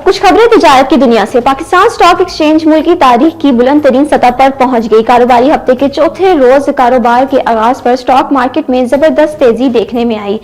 اب کچھ خبریں تجارت کی دنیا سے۔ پاکستان اسٹاک ایکسچینج ملک کی تاریخ کی بلند ترین سطح پر پہنچ گئی۔ کاروباری ہفتے کے چوتھے روز کاروبار کے آغاز پر اسٹاک مارکیٹ میں زبردست تیزی دیکھنے میں آئی۔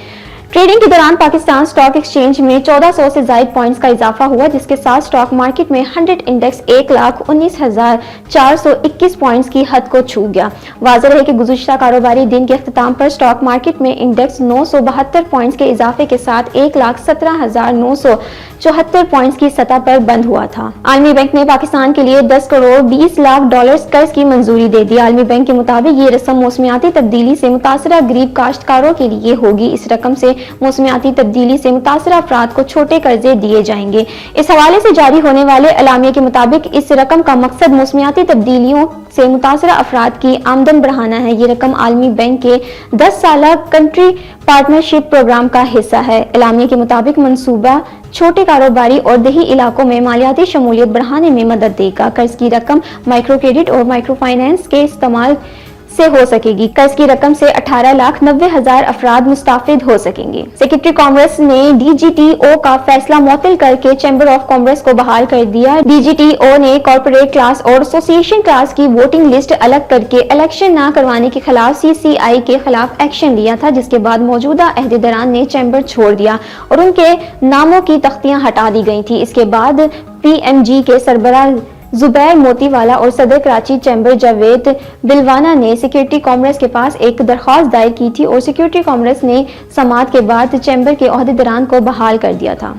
ٹریڈنگ کے دوران پاکستان اسٹاک ایکسچینج میں 1400 سے زائد پوائنٹس کا اضافہ ہوا، جس کے ساتھ اسٹاک مارکیٹ میں 100 انڈیکس 1,19,421 پوائنٹس کی حد کو چھو گیا۔ واضح رہے کہ گزشتہ کاروباری دن کے اختتام پر اسٹاک مارکیٹ میں انڈیکس 972 پوائنٹس کے اضافے کے ساتھ 1,17,974 پوائنٹس کی سطح پر بند ہوا تھا۔ عالمی بینک نے پاکستان کے لیے 10 کروڑ 20 لاکھ ڈالرز قرض کی منظوری دے دی۔ عالمی بینک کے مطابق یہ رقم موسمیاتی تبدیلی سے متاثرہ غریب کاشتکاروں کے لیے ہوگی۔ اس رقم سے موسمیاتی تبدیلی سے متاثرہ افراد کو چھوٹے قرضے دیے جائیں گے۔ اس حوالے سے جاری ہونے والے اعلامیے کے مطابق اس رقم کا مقصد موسمیاتی تبدیلیوں سے متاثرہ افراد کی آمدن بڑھانا ہے۔ یہ رقم عالمی بینک کے 10 سالہ کنٹری پارٹنرشپ پروگرام کا حصہ ہے۔ اعلامیے کے مطابق منصوبہ چھوٹے کاروباری اور دیہی علاقوں میں مالیاتی شمولیت بڑھانے میں مدد دے گا۔ قرض کی رقم مائکرو کریڈٹ اور مائکرو فائنانس کے استعمال سے ہو سکے گی۔ قرض کی رقم سے 18,90,000 افراد مستفید ہو سکیں گے۔ سیکرٹری کامرس نے ڈی جی ٹی او کا فیصلہ معطل کر کے چیمبر آف کامرس کو بحال کر دیا۔ ڈی جی ٹی او نے کارپوریٹ کلاس اور ایسوسی ایشن کلاس کی ووٹنگ لسٹ الگ کر کے الیکشن نہ کروانے کے خلاف سی سی آئی کے خلاف ایکشن لیا تھا، جس کے بعد موجودہ عہدیداران نے چیمبر چھوڑ دیا اور ان کے ناموں کی تختیاں ہٹا دی گئی تھیں۔ اس کے بعد پی ایم جی کے سربراہ زبیر موتی والا اور صدر کراچی چیمبر جاوید بلوانا نے سیکرٹری کامرس کے پاس ایک درخواست دائر کی تھی اور سیکرٹری کامرس نے سماعت کے بعد چیمبر کے عہدیداران کو بحال کر دیا تھا۔